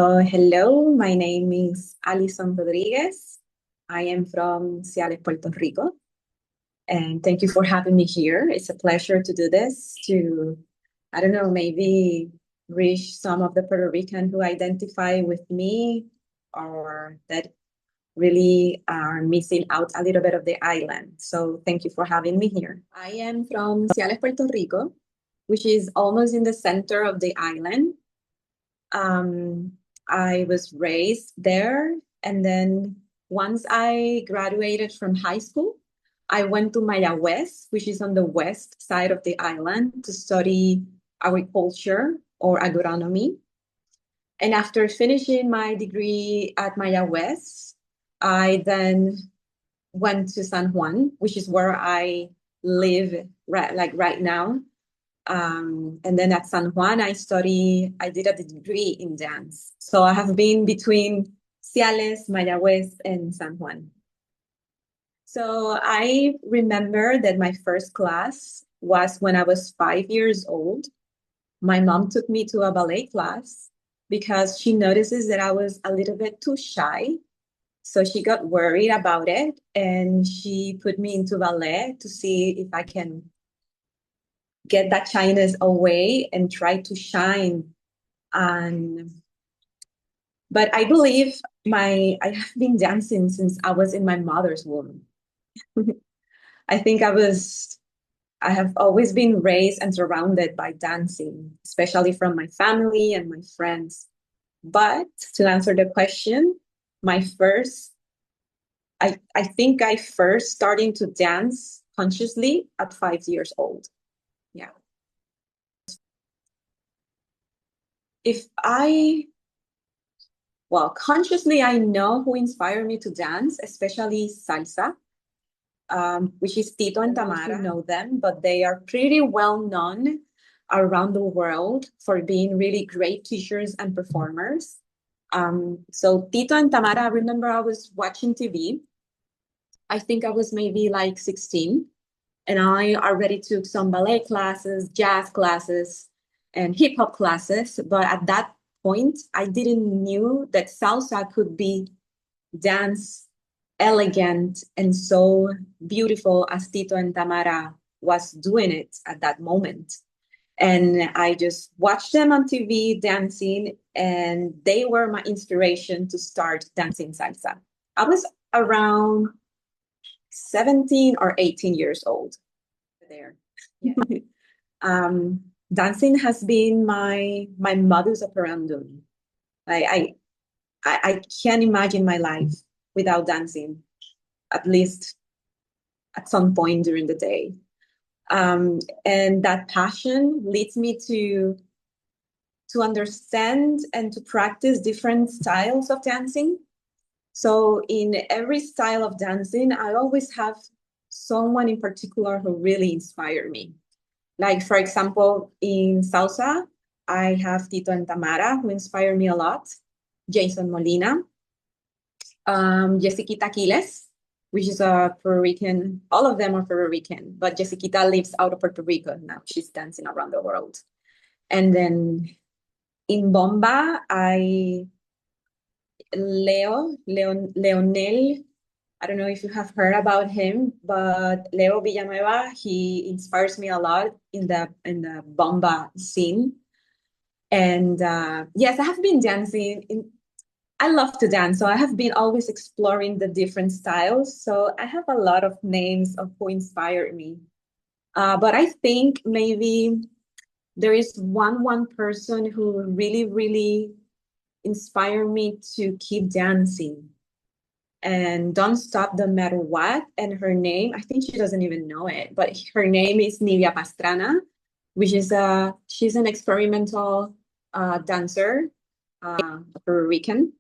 Hello, my name is Allison Rodríguez. I am from Ciales, Puerto Rico. And thank you for having me here. It's a pleasure to do this, to, I don't know, maybe reach some of the Puerto Rican who identify with me or that really are missing out a little bit of the island. So thank you for having me here. I am from Ciales, Puerto Rico, which is almost in the center of the island. I was raised there, and then once I graduated from high school, I went to Mayagüez, which is on the west side of the island, to study agriculture or agronomy. And after finishing my degree at Mayagüez, I then went to San Juan, which is where I live right now. And then at San Juan, I did a degree in dance. So I have been between Ciales, Mayagüez, and San Juan. So I remember that my first class was when I was 5 years old. My mom took me to a ballet class because she notices that I was a little bit too shy. So she got worried about it, and she put me into ballet to see if I can get that shyness away and try to shine. But I believe I have been dancing since I was in my mother's womb. I think I have always been raised and surrounded by dancing, especially from my family and my friends. But to answer the question, I think I first started to dance consciously at 5 years old. Yeah. Consciously, I know who inspired me to dance, especially salsa, which is Tito and Tamara. You know them, but they are pretty well known around the world for being really great teachers and performers. So Tito and Tamara, I remember I was watching TV. I think I was maybe like 16, and I already took some ballet classes, jazz classes, and hip hop classes. But at that point, I didn't knew that salsa could be dance elegant and so beautiful as Tito and Tamara was doing it at that moment. And I just watched them on TV dancing, and they were my inspiration to start dancing salsa. I was around 17 or 18 years old there. Yeah. Dancing has been my modus operandi. I can't imagine my life without dancing, at least at some point during the day. And that passion leads me to understand and to practice different styles of dancing. So in every style of dancing, I always have someone in particular who really inspired me. Like, for example, in salsa, I have Tito and Tamara, who inspire me a lot, Jason Molina, Jessiquita Quiles, which is a Puerto Rican. All of them are Puerto Rican, but Jessiquita lives out of Puerto Rico now. She's dancing around the world. And then in Bomba, Leonel, I don't know if you have heard about him, but Leo Villanueva, he inspires me a lot in the bomba scene. And yes, I have been dancing. I love to dance, so I have been always exploring the different styles. So I have a lot of names of who inspired me. But I think maybe there is one person who really, really inspired me to keep dancing and don't stop no matter what. And her name, I think she doesn't even know it, but her name is Nidia Pastrana, which is she's an experimental dancer, Puerto Rican.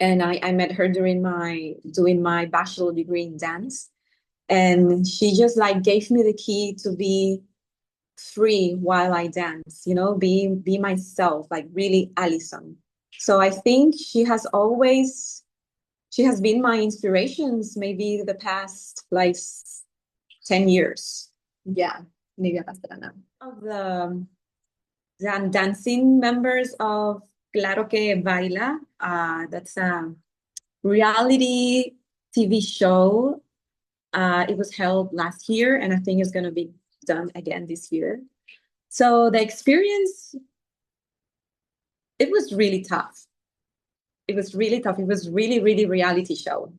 And I met her doing my bachelor degree in dance. And she just like gave me the key to be free while I dance, be myself, like really Allison. So I think she has been my inspirations maybe the past like 10 years. Yeah, Nidia Pastrana. Of the dancing members of Claro que Baila. That's a reality TV show. It was held last year, and I think it's going to be done again this year. So the experience, it was really tough. It was really tough. It was really, really reality show.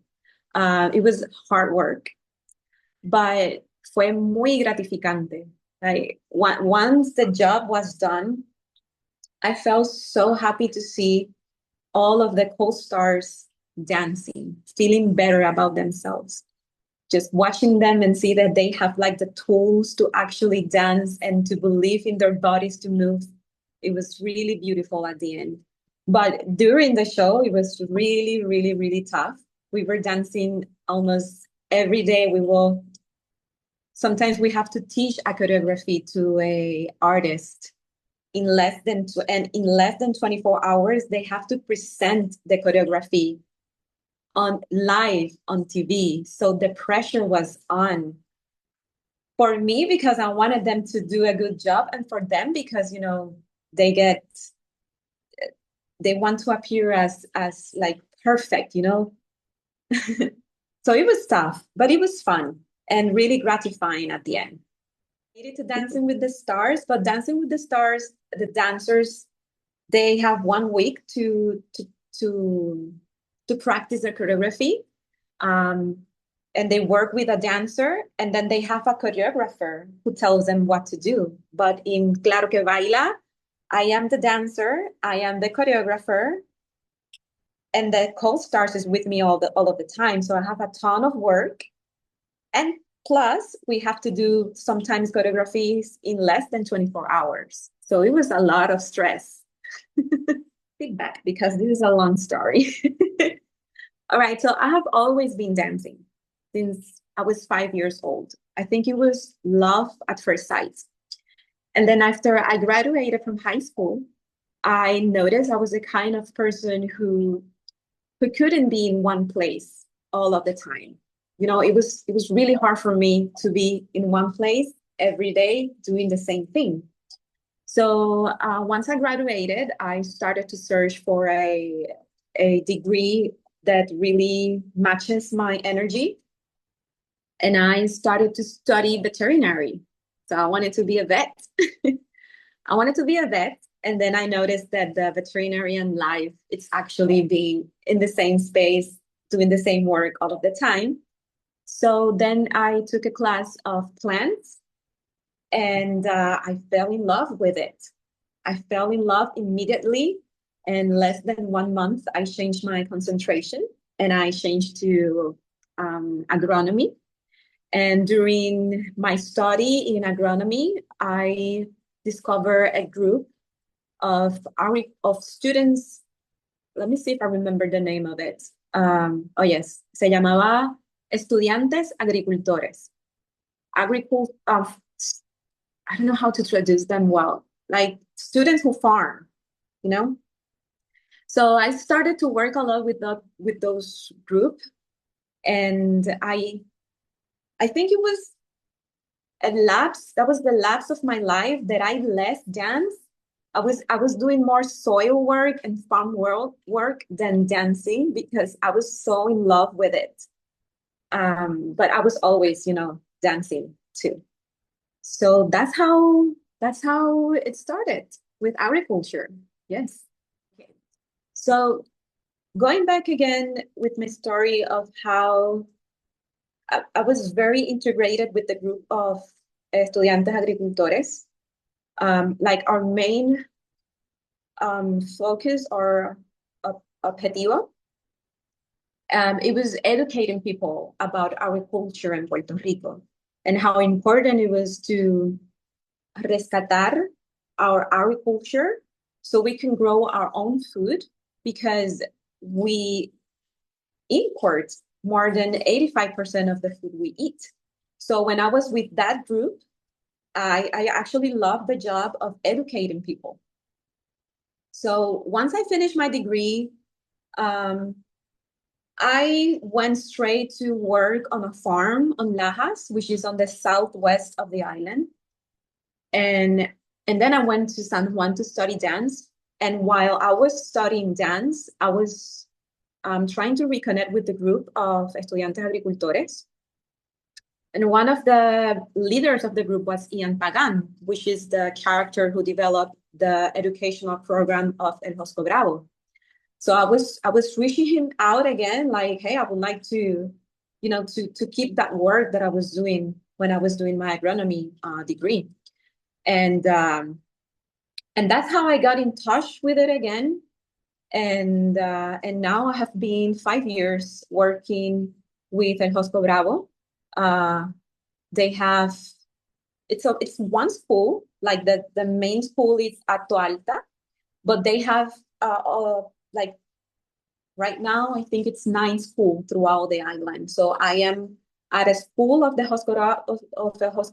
It was hard work, but fue muy gratificante. Like once the job was done, I felt so happy to see all of the co-stars dancing, feeling better about themselves. Just watching them and see that they have like the tools to actually dance and to believe in their bodies to move. It was really beautiful at the end. But during the show, it was really, really, really tough. We were dancing almost every day. Sometimes we have to teach a choreography to a artist in less than 24 hours. They have to present the choreography on live on TV. So the pressure was on for me because I wanted them to do a good job, and for them because they want to appear as like perfect. So it was tough, but it was fun and really gratifying at the end. Needed to Dancing with the Stars, but Dancing with the Stars, the dancers, they have 1 week to practice their choreography. And they work with a dancer, and then they have a choreographer who tells them what to do. But in Claro que Baila, I am the dancer, I am the choreographer, and the co-stars is with me all of the time. So I have a ton of work. And plus, we have to do sometimes choreographies in less than 24 hours. So it was a lot of stress. Feedback, because this is a long story. All right, so I have always been dancing since I was 5 years old. I think it was love at first sight. And then after I graduated from high school, I noticed I was the kind of person who couldn't be in one place all of the time. It was really hard for me to be in one place every day doing the same thing. So once I graduated, I started to search for a degree that really matches my energy. And I started to study veterinary. So I wanted to be a vet. I wanted to be a vet. And then I noticed that the veterinarian life, it's actually being in the same space, doing the same work all of the time. So then I took a class of plants, and I fell in love with it. I fell in love immediately. In less than 1 month, I changed my concentration and I changed to agronomy. And during my study in agronomy, I discovered a group of students. Let me see if I remember the name of it. Oh yes, se llamaba Estudiantes Agricultores. I don't know how to traduce them well. Like students who farm, So I started to work a lot with those group, and I think it was a lapse. That was the lapse of my life that I less dance. I was doing more soil work and farm work than dancing because I was so in love with it. But I was always, dancing too. So that's how it started with agriculture. Yes. Okay. So going back again with my story of how I was very integrated with the group of estudiantes agricultores. Like our main focus or objetivo, it was educating people about agriculture in Puerto Rico and how important it was to rescatar our agriculture so we can grow our own food, because we import more than 85% of the food we eat. So when I was with that group, I actually loved the job of educating people. So once I finished my degree, I went straight to work on a farm on Lajas, which is on the southwest of the island. And then I went to San Juan to study dance. And while I was studying dance, I was trying to reconnect with the group of estudiantes agricultores. And one of the leaders of the group was Ian Pagan, which is the character who developed the educational program of El Josco Bravo. So I was reaching him out again, like, hey, I would like to, to keep that work that I was doing when I was doing my agronomy degree. And that's how I got in touch with it again. And now I have been 5 years working with El Josco Bravo. They have it's one school, like the main school is Alto Alta, but they have like right now I think it's 9 schools throughout the island. So I am at a school of the Josco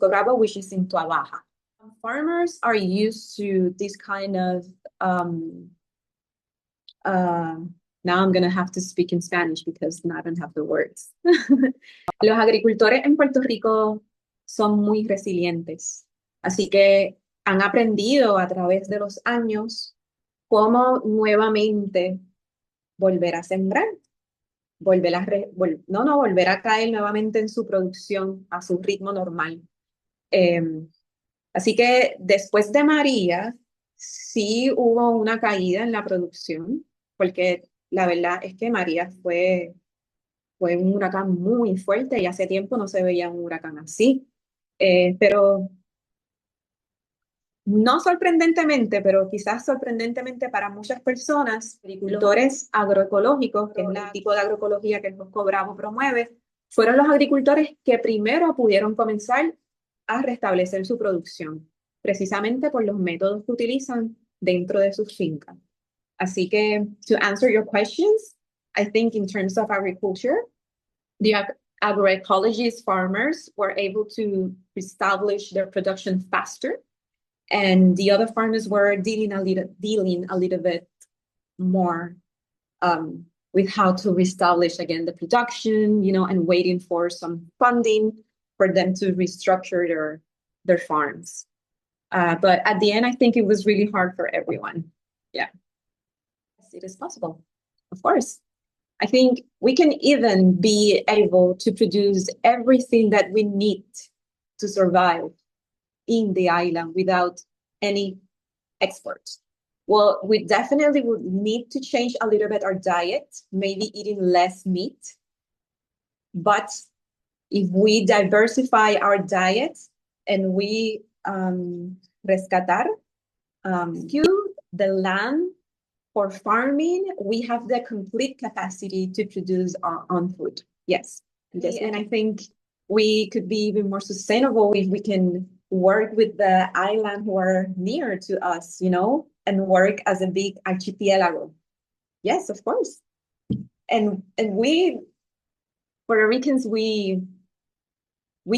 Bravo, which is in Tua Baja. Farmers are used to this kind of now I'm going to have to speak in Spanish because now I don't have the words. Los agricultores en Puerto Rico son muy resilientes, así que han aprendido a través de los años cómo nuevamente volver a sembrar, volver a caer nuevamente en su producción a su ritmo normal. Así que después de María, sí hubo una caída en la producción, porque la verdad es que María fue un huracán muy fuerte y hace tiempo no se veía un huracán así. Pero no sorprendentemente, pero quizás sorprendentemente para muchas personas, agricultores agroecológicos, que es el tipo de agroecología que el Bosco Bravo promueve, fueron los agricultores que primero pudieron comenzar a restablecer su producción, precisamente por los métodos que utilizan dentro de sus fincas. Así que, to answer your questions, I think in terms of agriculture, the agroecologist farmers were able to establish their production faster, and the other farmers were dealing a little bit more with how to reestablish again the production, and waiting for some funding for them to restructure their farms. But at the end, I think it was really hard for everyone. Yeah, yes, it is possible, of course. I think we can even be able to produce everything that we need to survive in the island without any exports. Well, we definitely would need to change a little bit our diet, maybe eating less meat. But if we diversify our diet and we rescatar the land for farming, we have the complete capacity to produce our own food. Yes. And I think we could be even more sustainable if we can work with the island who are near to us, and work as a big archipelago. Yes, of course. And we, Puerto Ricans, we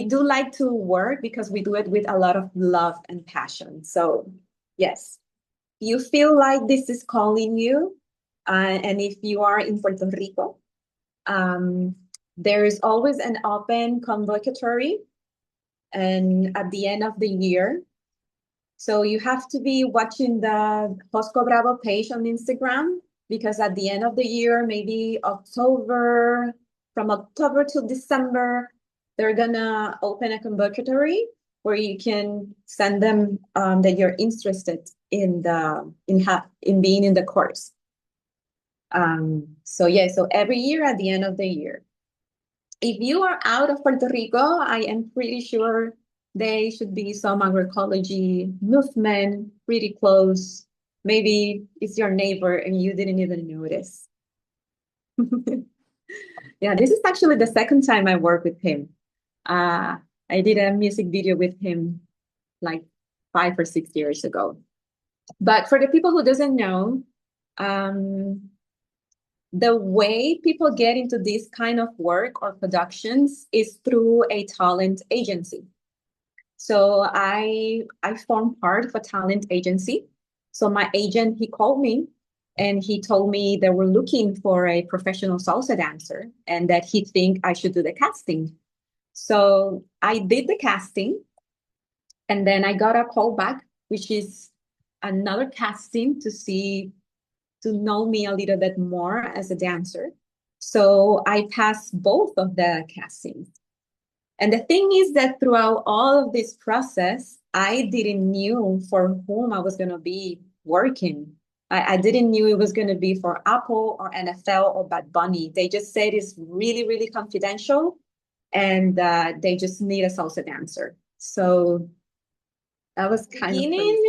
do like to work because we do it with a lot of love and passion. So yes, you feel like this is calling you, and if you are in Puerto Rico, there is always an open convocatory and at the end of the year. So you have to be watching the Josco Bravo page on Instagram, because at the end of the year, maybe from October to December, they're gonna open a convocatory where you can send them that you're interested in being in the course. So every year at the end of the year. If you are out of Puerto Rico, I am pretty sure there should be some agroecology movement pretty close. Maybe it's your neighbor and you didn't even notice. Yeah, this is actually the second time I work with him. I did a music video with him like 5 or 6 years ago. But for the people who doesn't know, the way people get into this kind of work or productions is through a talent agency. So I formed part of a talent agency. So my agent, he called me and he told me they were looking for a professional salsa dancer and that he think I should do the casting. So I did the casting and then I got a call back, which is another casting to know me a little bit more as a dancer. So I passed both of the castings. And the thing is that throughout all of this process, I didn't knew for whom I was going to be working. I didn't knew it was going to be for Apple or NFL or Bad Bunny. They just said it's really, really confidential, and they just need a salsa dancer. So that was kind of beginning.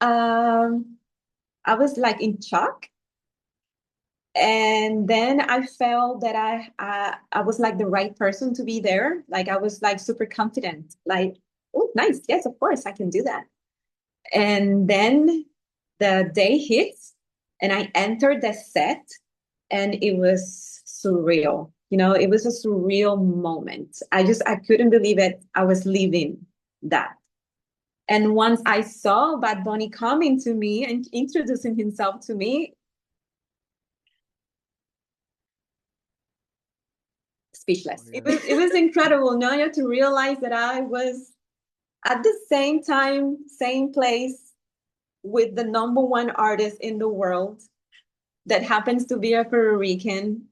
I was like in shock, and then I felt that I was like the right person to be there. Like I was like super confident. Like, oh, nice, yes, of course I can do that. And then the day hits, and I entered the set, and it was surreal. You know, it was a surreal moment. I couldn't believe it. I was living that. And once I saw Bad Bunny coming to me and introducing himself to me, speechless. Oh, It was incredible, Nanya, to realize that I was at the same time, same place with the number one artist in the world that happens to be a Puerto Rican.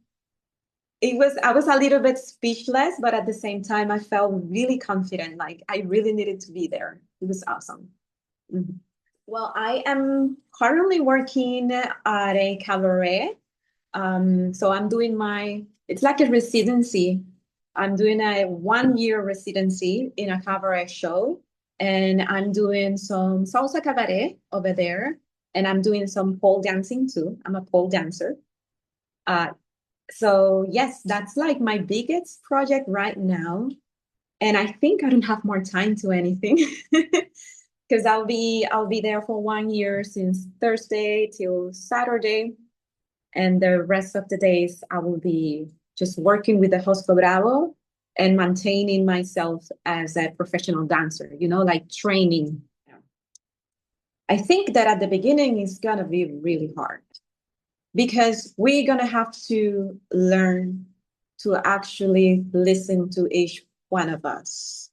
I was a little bit speechless, but at the same time, I felt really confident. Like I really needed to be there. It was awesome. Mhm. Well, I am currently working at a cabaret. So I'm doing it's like a residency. I'm doing a 1 year residency in a cabaret show, and I'm doing some salsa cabaret over there, and I'm doing some pole dancing too. I'm a pole dancer. Uh, so yes, that's like my biggest project right now. And I think I don't have more time to anything because I'll be there for 1 year since Thursday till Saturday. And the rest of the days I will be just working with the Hosto Bravo and maintaining myself as a professional dancer, you know, like training. I think that at the beginning it's gonna be really hard because we're gonna have to learn to actually listen to each one of us.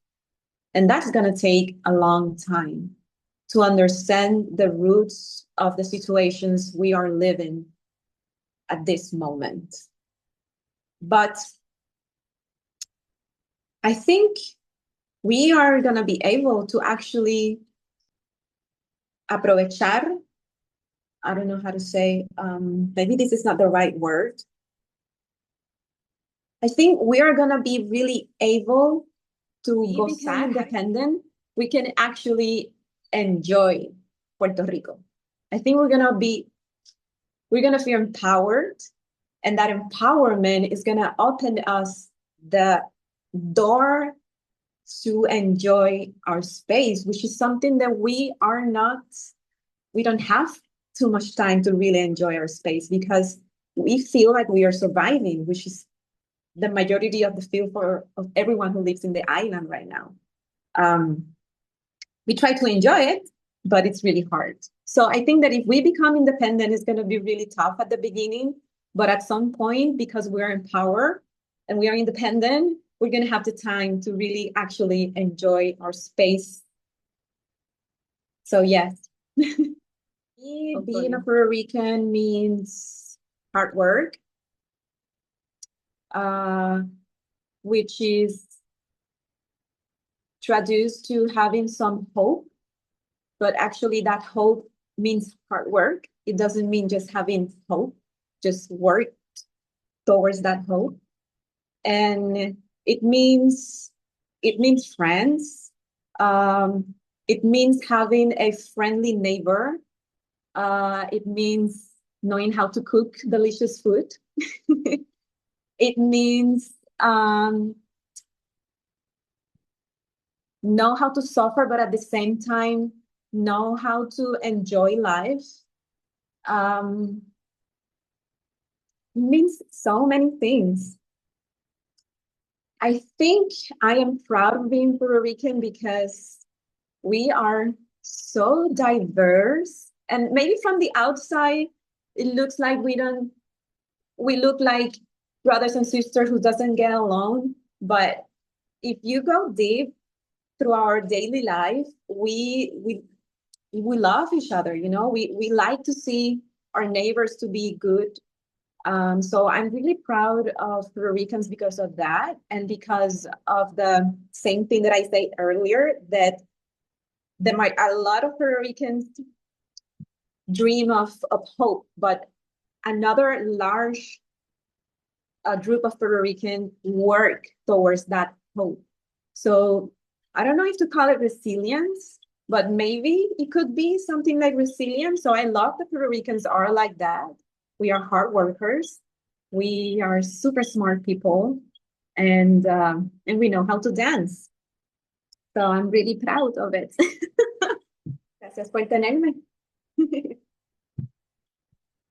And that's gonna take a long time to understand the roots of the situations we are living at this moment. But I think we are going to be able to actually aprovechar. I don't know how to say, maybe this is not the right word. I think we are going to be really able to become independent. We can actually enjoy Puerto Rico. I think we're going to feel empowered, and that empowerment is going to open us the door to enjoy our space, which is something that we don't have too much time to really enjoy our space because we feel like we are surviving, which is the majority of the feel of everyone who lives in the island right now. We try to enjoy it, but it's really hard. So I think that if we become independent, it's going to be really tough at the beginning. But at some point, because we're in power and we are independent, we're going to have the time to really actually enjoy our space. So yes, being a Puerto Rican means hard work, which is traduced to having some hope, but actually that hope means hard work. It doesn't mean just having hope, just work towards that hope. And it means friends. It means having a friendly neighbor. It means knowing how to cook delicious food. It means know how to suffer, but at the same time, know how to enjoy life. Means so many things. I think I am proud of being Puerto Rican because we are so diverse. And maybe from the outside, it looks like we look like brothers and sisters who doesn't get along. But if you go deep through our daily life, we love each other, you know, we like to see our neighbors to be good. So I'm really proud of Puerto Ricans because of that, and because of the same thing that I said earlier, that there might a lot of Puerto Ricans dream of hope, but another large group of Puerto Ricans work towards that hope. So I don't know if to call it resilience, but maybe it could be something like resilience. So I love that Puerto Ricans are like that. We are hard workers. We are super smart people, and we know how to dance. So I'm really proud of it. Gracias por tenerme.